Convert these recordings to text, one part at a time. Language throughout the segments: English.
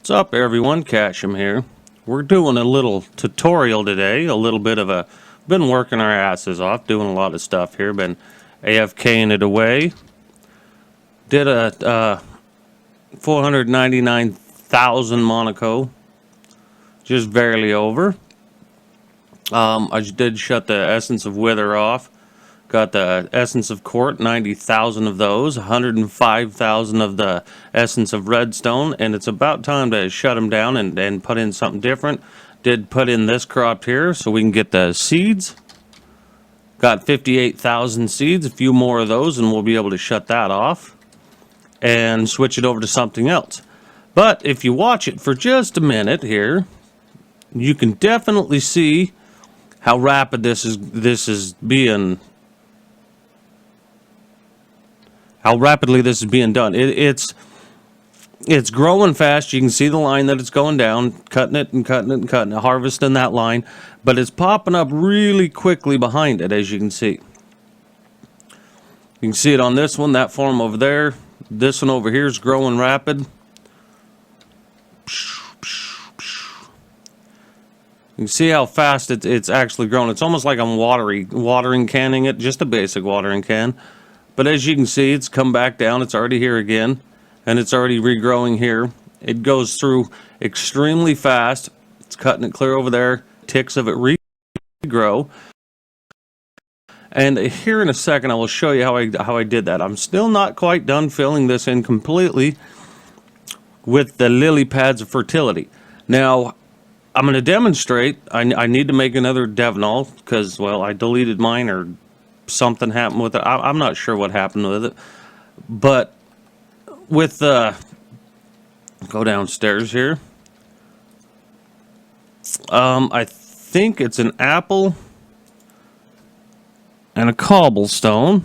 What's up everyone, Casham here. We're doing a little tutorial today, been working our asses off, doing a lot of stuff here, been AFKing it away. Did a 499,000 Monaco, just barely over. I did shut the Essence of Wither off. Got the Essence of Court, 90,000 of those, 105,000 of the Essence of Redstone, and it's about time to shut them down and put in something different. Did put in this crop here so we can get the seeds. Got 58,000 seeds, a few more of those, and we'll be able to shut that off and switch it over to something else. But if you watch it for just a minute here, you can definitely see how rapid this is being. How rapidly this is being done. It's growing fast. You can see the line that it's going down, cutting it and cutting it and cutting it, harvesting that line, but it's popping up really quickly behind it, as you can see. You can see it on this one, that farm over there. This one over here is growing rapid. You can see how fast it's actually growing. It's almost like I'm watering canning it, just a basic watering can. But as you can see, it's come back down. It's already here again, and it's already regrowing here. It goes through extremely fast. It's cutting it clear over there. Ticks of it regrow. And here in a second, I will show you how I did that. I'm still not quite done filling this in completely with the lily pads of fertility. Now, I'm going to demonstrate. I need to make another Devnall because, well, I deleted mine or something happened with it. I'm not sure what happened with it, but with go downstairs here. I think it's an apple and a cobblestone.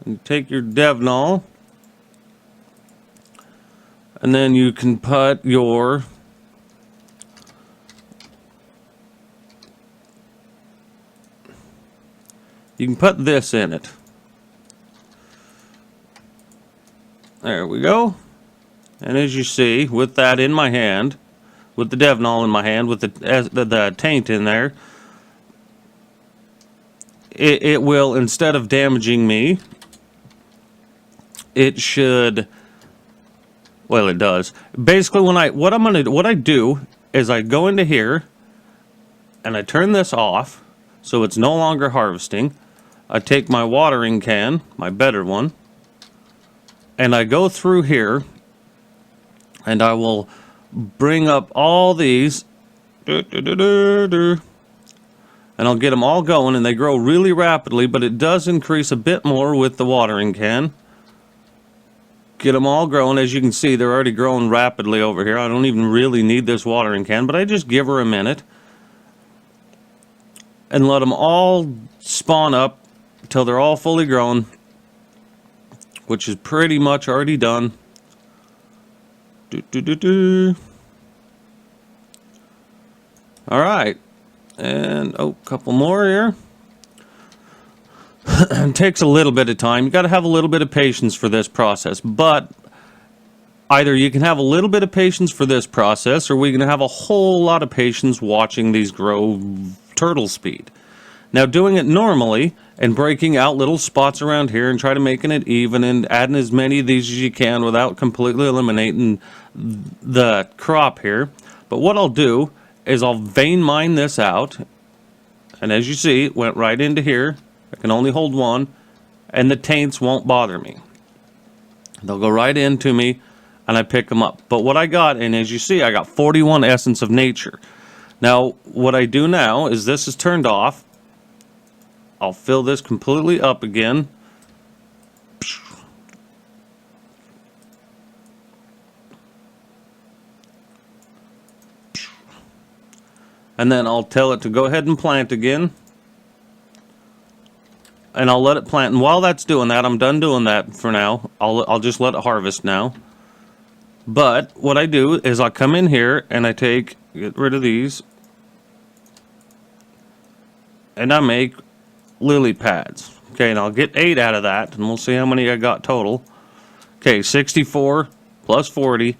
And take your Devnall, and then you can put your You can put this in it. There we go. And as you see, with that in my hand, with the Devnall in my hand, with the taint in there, it will, instead of damaging me, it should. Well, it does. Basically, what I do is I go into here and I turn this off, so it's no longer harvesting. I take my watering can, my better one, and I go through here, and I will bring up all these, and I'll get them all going, and they grow really rapidly, but it does increase a bit more with the watering can. Get them all growing. As you can see, they're already growing rapidly over here. I don't even really need this watering can, but I just give her a minute and let them all spawn up until they're all fully grown, which is pretty much already done. All right, and a couple more here. It takes a little bit of time. You got to have a little bit of patience for this process, but either you can have a little bit of patience for this process, or we can have a whole lot of patience watching these grow turtle speed. Now, doing it normally and breaking out little spots around here and try to making it even and adding as many of these as you can without completely eliminating the crop here. But what I'll do is I'll vein mine this out, and as you see, it went right into here. I can only hold one, and the taints won't bother me. They'll go right into me, and I pick them up. But what I got, and as you see, I got 41 Essence of Nature. Now, what I do now is this is turned off. I'll fill this completely up again. And then I'll tell it to go ahead and plant again. And I'll let it plant. And while that's doing that, I'm done doing that for now. I'll just let it harvest now. But what I do is I come in here and I get rid of these. And I make lily pads. Okay, and I'll get 8 out of that, and we'll see how many I got total. Okay, 64 plus 40.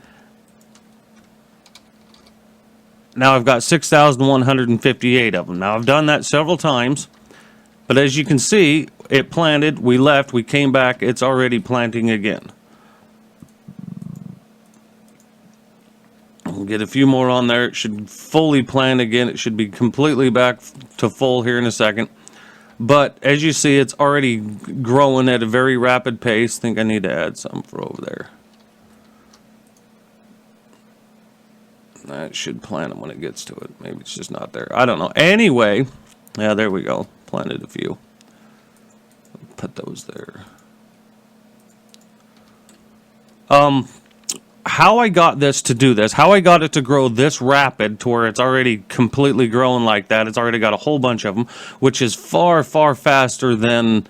Now I've got 6,158 of them. Now I've done that several times, but as you can see, it planted, we left, we came back, it's already planting again. We'll get a few more on there. It should fully plant again. It should be completely back to full here in a second. But as you see, it's already growing at a very rapid pace. I think I need to add some for over there. That should plant them when it gets to it. Maybe it's just not there. I don't know. Anyway, yeah, there we go. Planted a few. Put those there. How I got this to do this, how I got it to grow this rapid to where it's already completely grown like that, it's already got a whole bunch of them, which is far, far faster than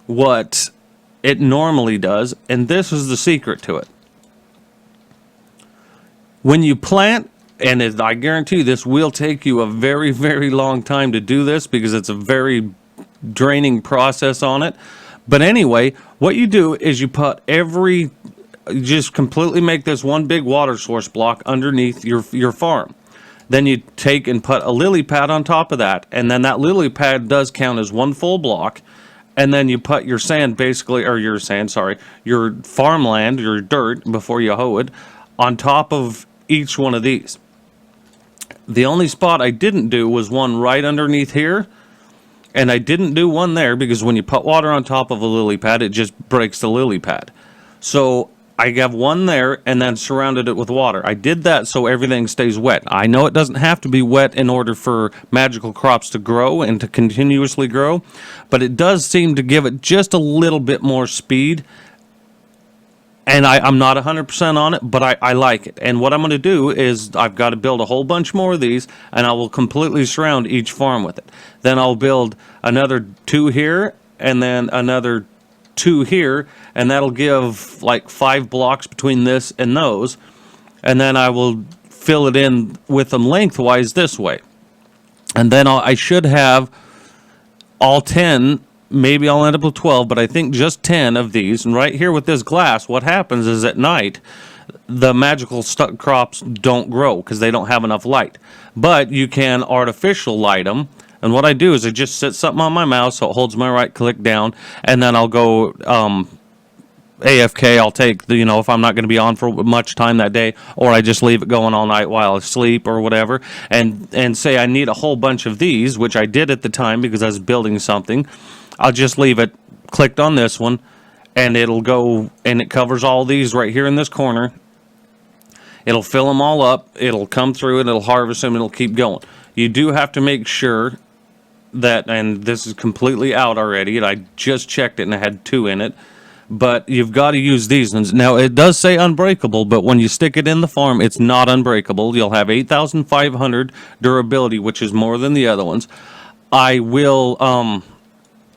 what it normally does, and this is the secret to it. When you plant, and I guarantee this will take you a very, very long time to do this because it's a very draining process on it, but anyway, what you do is you put you just completely make this one big water source block underneath your farm. Then you take and put a lily pad on top of that, and then that lily pad does count as one full block, and then you put your sand basically, or your farmland, your dirt, before you hoe it, on top of each one of these. The only spot I didn't do was one right underneath here, and I didn't do one there because when you put water on top of a lily pad, it just breaks the lily pad. So I have one there and then surrounded it with water. I did that so everything stays wet. I know it doesn't have to be wet in order for magical crops to grow and to continuously grow, but it does seem to give it just a little bit more speed. And I'm not 100% on it, but I like it. And what I'm going to do is I've got to build a whole bunch more of these, and I will completely surround each farm with it. Then I'll build another 2 here, and then another 2 here, and that'll give like 5 blocks between this and those, and then I will fill it in with them lengthwise this way, and then I should have all 10. Maybe I'll end up with 12, but I think just 10 of these. And right here with this glass, what happens is at night the magical crops don't grow because they don't have enough light, but you can artificial light them. And what I do is I just set something on my mouse so it holds my right click down, and then I'll go AFK. I'll take if I'm not going to be on for much time that day, or I just leave it going all night while I sleep or whatever, and say I need a whole bunch of these, which I did at the time because I was building something. I'll just leave it clicked on this one, and it'll go, and it covers all these right here in this corner. It'll fill them all up. It'll come through and it'll harvest them and it'll keep going. You do have to make sure that, and this is completely out already, and I just checked it and I had 2 in it, but you've got to use these ones. Now it does say unbreakable, but when you stick it in the farm, it's not unbreakable. You'll have 8,500 durability, which is more than the other ones. I will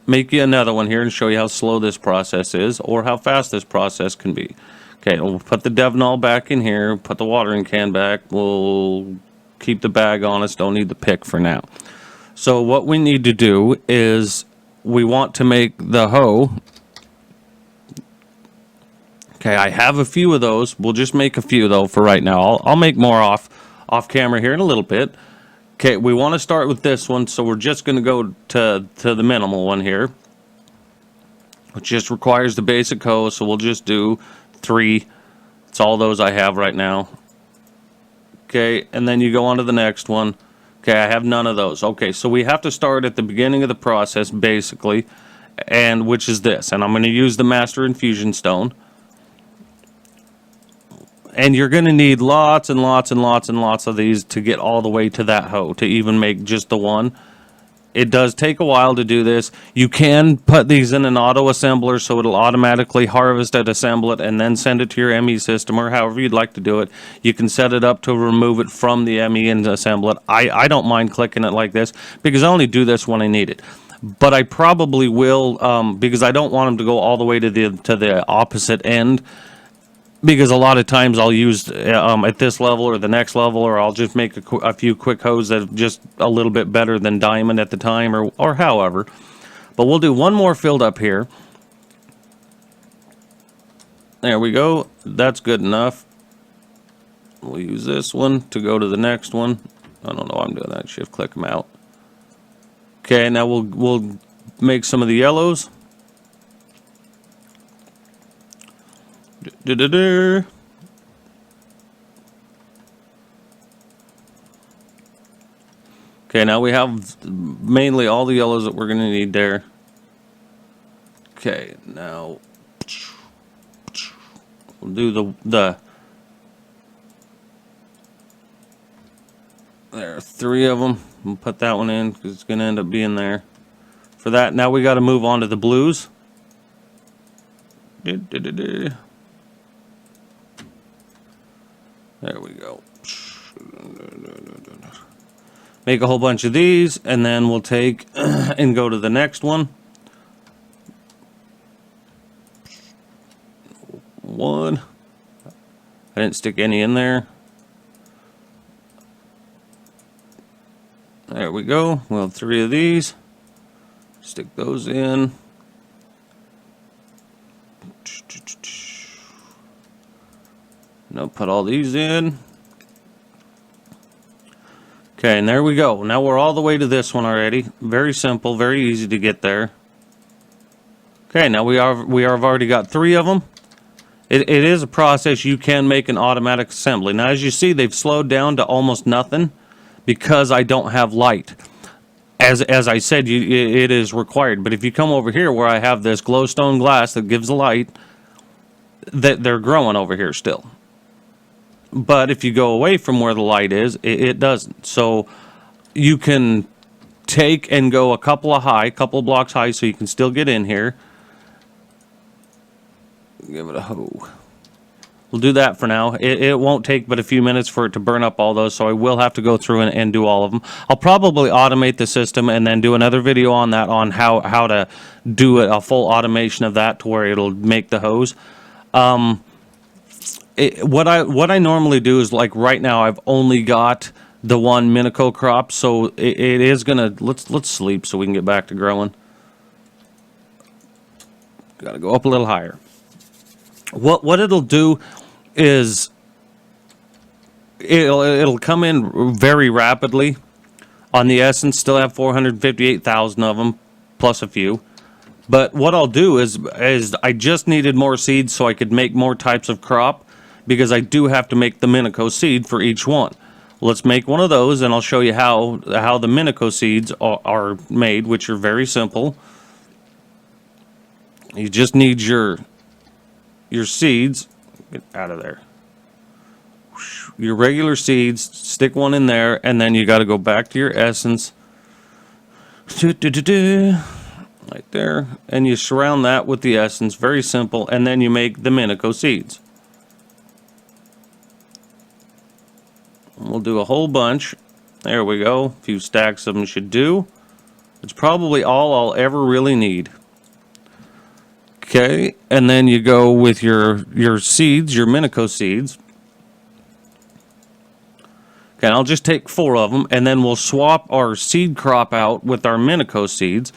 make you another one here and show you how slow this process is, or how fast this process can be. Okay, we'll put the Devnol back in here, put the watering can back, we'll keep the bag on us, don't need the pick for now. So what we need to do is we want to make the hoe. Okay, I have a few of those. We'll just make a few though for right now. I'll make more off camera here in a little bit. Okay, we want to start with this one, so we're just going to go to the minimal one here, which just requires the basic hoe, so we'll just do 3. It's all those I have right now. Okay, and then you go on to the next one. Okay, I have none of those. Okay, so we have to start at the beginning of the process, basically, and which is this. And I'm going to use the Master Infusion Stone. And you're going to need lots and lots and lots and lots of these to get all the way to that hoe, to even make just the one. It does take a while to do this. You can put these in an auto assembler so it'll automatically harvest it, assemble it, and then send it to your ME system, or however you'd like to do it. You can set it up to remove it from the ME and assemble it. I don't mind clicking it like this because I only do this when I need it. But I probably will because I don't want them to go all the way to the opposite end. Because a lot of times I'll use at this level or the next level, or I'll just make a few quick hoes that are just a little bit better than diamond at the time, or however. But we'll do one more filled up here. There we go. That's good enough. We'll use this one to go to the next one. I don't know why I'm doing that. Shift click them out. Okay, now we'll make some of the yellows. Okay, now we have mainly all the yellows that we're going to need there. Okay, now we'll do the there are 3 of them. We'll put that one in because it's going to end up being there. For that, now we got to move on to the blues. There we go. Make a whole bunch of these, and then we'll take and go to the next one. One. I didn't stick any in there. There we go. We'll have 3 of these. Stick those in. Now put all these in. Okay, and there we go. Now we're all the way to this one already. Very simple, very easy to get there. Okay, now we have already got 3 of them. It is a process. You can make an automatic assembly. Now, as you see, they've slowed down to almost nothing because I don't have light. As I said, it is required. But if you come over here where I have this glowstone glass that gives light, that they're growing over here still. But if you go away from where the light is, it doesn't. So you can take and go a couple of blocks high so you can still get in here. Give it a hoe. We'll do that for now. It won't take but a few minutes for it to burn up all those, so I will have to go through and do all of them. I'll probably automate the system and then do another video on that, on how to do a full automation of that to where it'll make the hose. What I normally do is, like right now, I've only got the one Minico crop, so it is gonna let's sleep so we can get back to growing. Got to go up a little higher. What it'll do is it'll come in very rapidly on the essence. Still have 458,000 of them plus a few. But what I'll do is I just needed more seeds so I could make more types of crop, because I do have to make the Minico seed for each one. Let's make one of those, and I'll show you how the Minico seeds are made, which are very simple. You just need your seeds. Get out of there. Your regular seeds, stick one in there, and then you got to go back to your essence. Right there. And you surround that with the essence. Very simple. And then you make the Minico seeds. We'll do a whole bunch. There we go. A few stacks of them should do. It's probably all I'll ever really need. Okay, and then you go with your seeds, your Minico seeds. Okay, I'll just take 4 of them, and then we'll swap our seed crop out with our Minico seeds.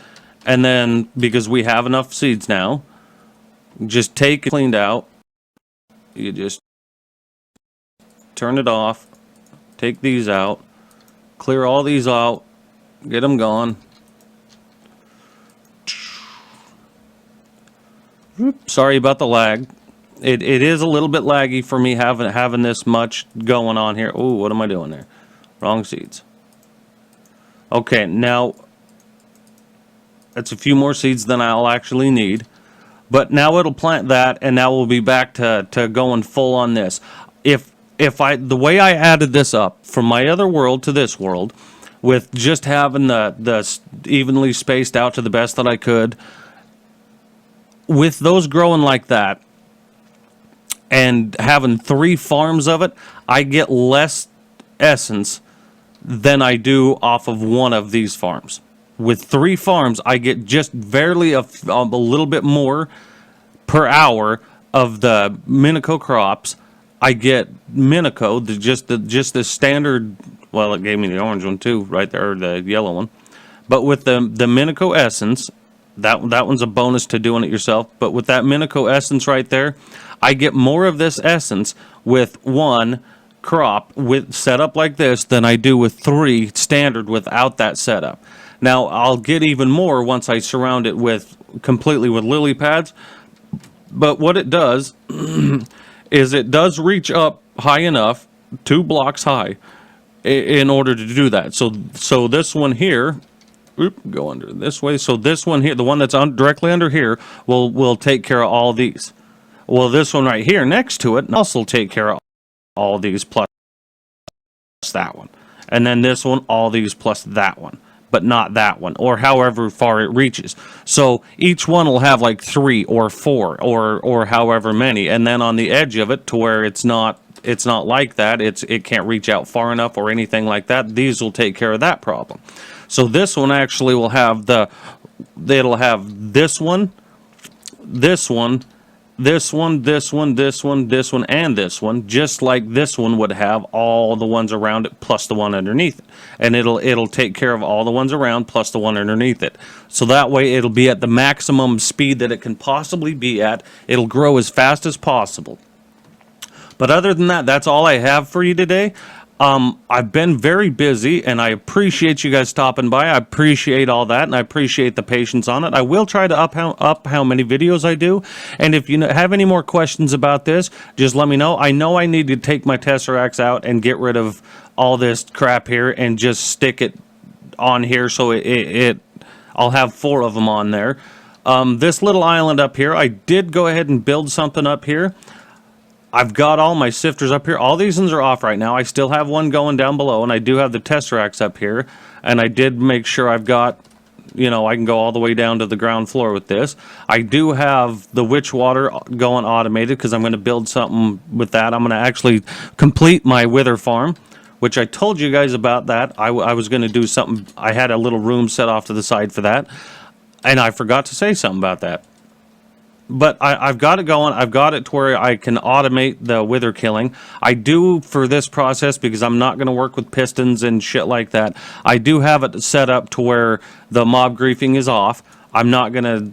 And then, because we have enough seeds now, just take it cleaned out. You just turn it off. Take these out. Clear all these out. Get them gone. Sorry about the lag. It is a little bit laggy for me having this much going on here. Oh, what am I doing there? Wrong seeds. Okay, now that's a few more seeds than I'll actually need. But now it'll plant that, and now we'll be back to going full on this. The way I added this up from my other world to this world, with just having the evenly spaced out to the best that I could, with those growing like that, and having 3 farms of it, I get less essence than I do off of one of these farms. With 3 farms, I get just barely a little bit more per hour of the Minico crops. I get Minico, just the standard. Well, it gave me the orange one too, right there, or the yellow one. But with the Minico essence, That one's a bonus to doing it yourself. But with that Minico essence right there, I get more of this essence with one crop with setup like this than I do with 3 standard without that setup. Now I'll get even more once I surround it with completely with lily pads. But what it does is it does reach up high enough, 2 blocks high, in order to do that. So this one here, go under this way. So this one here, the one that's directly under here, will take care of all these. Well, this one right here next to it also take care of all these plus that one. And then this one, all these plus that one, but not that one, or however far it reaches. So each one will have like 3 or 4 or however many. And then on the edge of it to where it's not like that, it can't reach out far enough or anything like that, these will take care of that problem. So this one actually will have it'll have this one, this one, this one, this one, this one, this one, and this one, just like this one would have all the ones around it plus the one underneath it. And it'll take care of all the ones around plus the one underneath it. So that way it'll be at the maximum speed that it can possibly be at. It'll grow as fast as possible. But other than that, that's all I have for you today. I've been very busy, and I appreciate you guys stopping by. I appreciate all that, and I appreciate the patience on it. I will try to up how many videos I do, and if you have any more questions about this, just let me know. I know I need to take my Tesseracts out and get rid of all this crap here and just stick it on here, so I'll have 4 of them on there. This little island up here, I did go ahead and build something up here. I've got all my sifters up here. All these ones are off right now. I still have one going down below, and I do have the Tesseracts up here. And I did make sure I've got, I can go all the way down to the ground floor with this. I do have the witch water going automated because I'm going to build something with that. I'm going to actually complete my wither farm, which I told you guys about that. I was going to do something. I had a little room set off to the side for that, and I forgot to say something about that. But I've got it going. I've got it to where I can automate the wither killing. I do for this process because I'm not going to work with pistons and shit like that. I do have it set up to where the mob griefing is off. I'm not gonna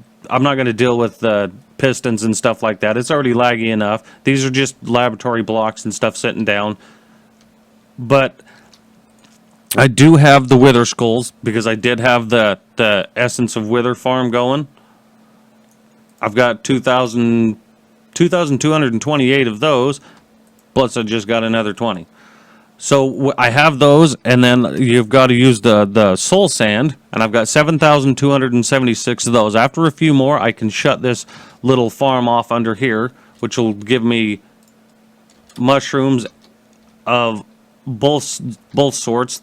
deal with the pistons and stuff like that. It's already laggy enough. These are just laboratory blocks and stuff sitting down. But I do have the wither skulls because I did have the Essence of Wither farm going. I've got 2,228 of those, plus I just got another 20. So I have those, and then you've got to use the soul sand, and I've got 7,276 of those. After a few more, I can shut this little farm off under here, which will give me mushrooms of both sorts,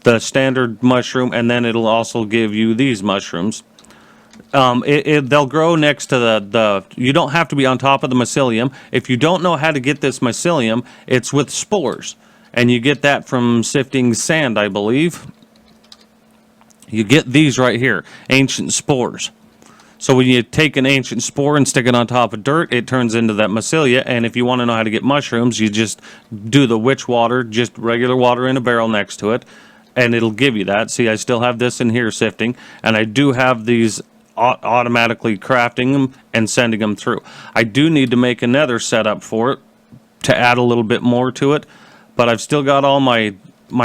the standard mushroom, and then it'll also give you these mushrooms. They'll grow next to the you don't have to be on top of the mycelium. If you don't know how to get this mycelium, it's with spores, and you get that from sifting sand, I believe. You get these right here, ancient spores. So when you take an ancient spore and stick it on top of dirt, it turns into that mycelia. And if you want to know how to get mushrooms, you just do the witch water, just regular water in a barrel next to it, and it'll give you that. See, I still have this in here sifting, and I do have these automatically crafting them and sending them through. I do need to make another setup for it to add a little bit more to it, but I've still got all my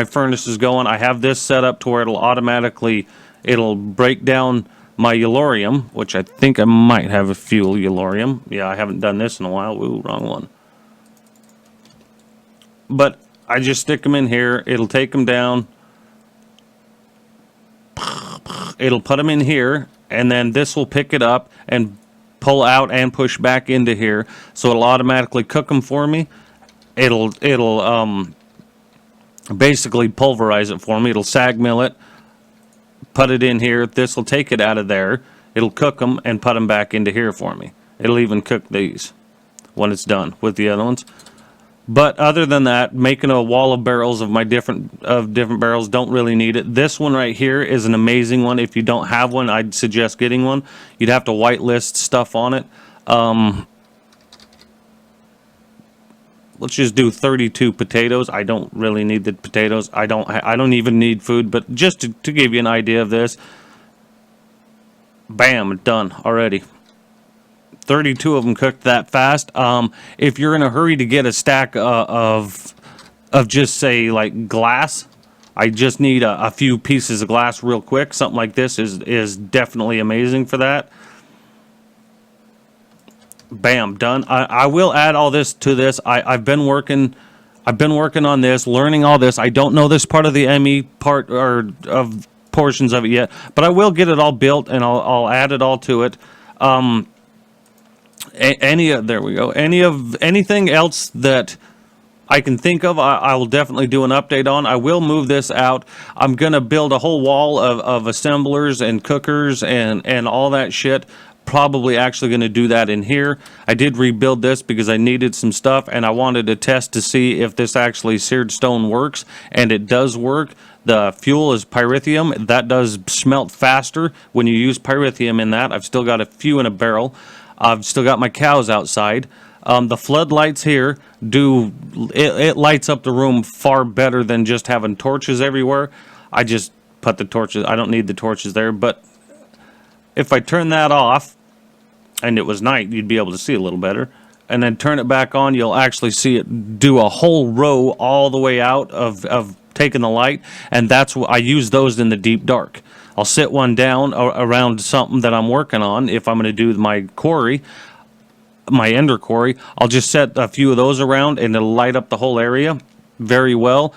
furnaces going. I have this set up to where it'll break down my Yellorium, which I think I might have a fuel Yellorium. Yeah, I haven't done this in a while. Ooh, wrong one. But I just stick them in here. It'll take them down. It'll put them in here, and then this will pick it up and pull out and push back into here, so it'll automatically cook them for me. It'll basically pulverize it for me. It'll sag mill it, put it in here. This will take it out of there. It'll cook them and put them back into here for me. It'll even cook these when it's done with the other ones. But other than that, making a wall of barrels of my different barrels, don't really need it. This one right here is an amazing one. If you don't have one, I'd suggest getting one. You'd have to whitelist stuff on it. Let's just do 32 potatoes. I don't really need the potatoes. I don't even need food, but just to give you an idea of this, Bam, done already. 32 of them cooked that fast. If you're in a hurry to get a stack of just say like glass, I just need a few pieces of glass real quick. Something like this is definitely amazing for that. Bam, done. I will add all this to this. I've been working on this, learning all this. I don't know this part of the ME part or of portions of it yet, but I will get it all built and I'll add it all to it. There we go. Anything else that I can think of, I will definitely do an update on. I will move this out. I'm gonna build a whole wall of assemblers and cookers and all that shit. Probably actually going to do that in here. I did rebuild this because I needed some stuff and I wanted to test to see if this actually seared stone works, and it does work. The fuel is pyrithium. That does smelt faster when you use pyrithium in that. I've still got a few in a barrel. I've still got my cows outside. The floodlights here it lights up the room far better than just having torches everywhere. I just put the torches, I don't need the torches there, but if I turn that off and it was night, you'd be able to see a little better. And then turn it back on, you'll actually see it do a whole row all the way out of taking the light. And that's what I use those in the deep dark. I'll sit one down around something that I'm working on. If I'm going to do my quarry, my ender quarry, I'll just set a few of those around and it'll light up the whole area very well.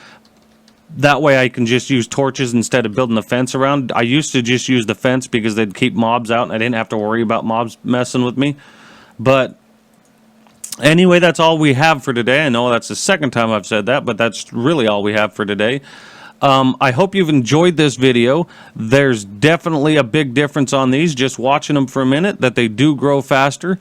That way I can just use torches instead of building a fence around. I used to just use the fence because they'd keep mobs out and I didn't have to worry about mobs messing with me. But anyway, that's all we have for today. I know that's the second time I've said that, but that's really all we have for today. I hope you've enjoyed this video. There's definitely a big difference on these, just watching them for a minute, that they do grow faster.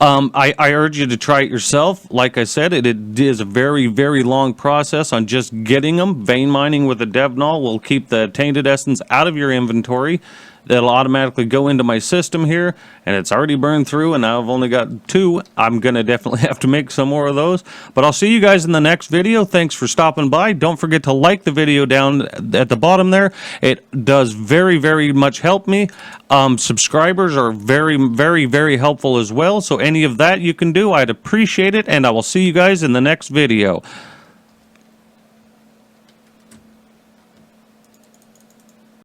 I urge you to try it yourself. Like I said, it is a very, very long process on just getting them. Vein mining with a DevNol will keep the tainted essence out of your inventory. That'll automatically go into my system here, and it's already burned through, and now I've only got 2. I'm going to definitely have to make some more of those. But I'll see you guys in the next video. Thanks for stopping by. Don't forget to like the video down at the bottom there. It does very, very much help me. Subscribers are very, very, very helpful as well. So any of that you can do, I'd appreciate it, and I will see you guys in the next video.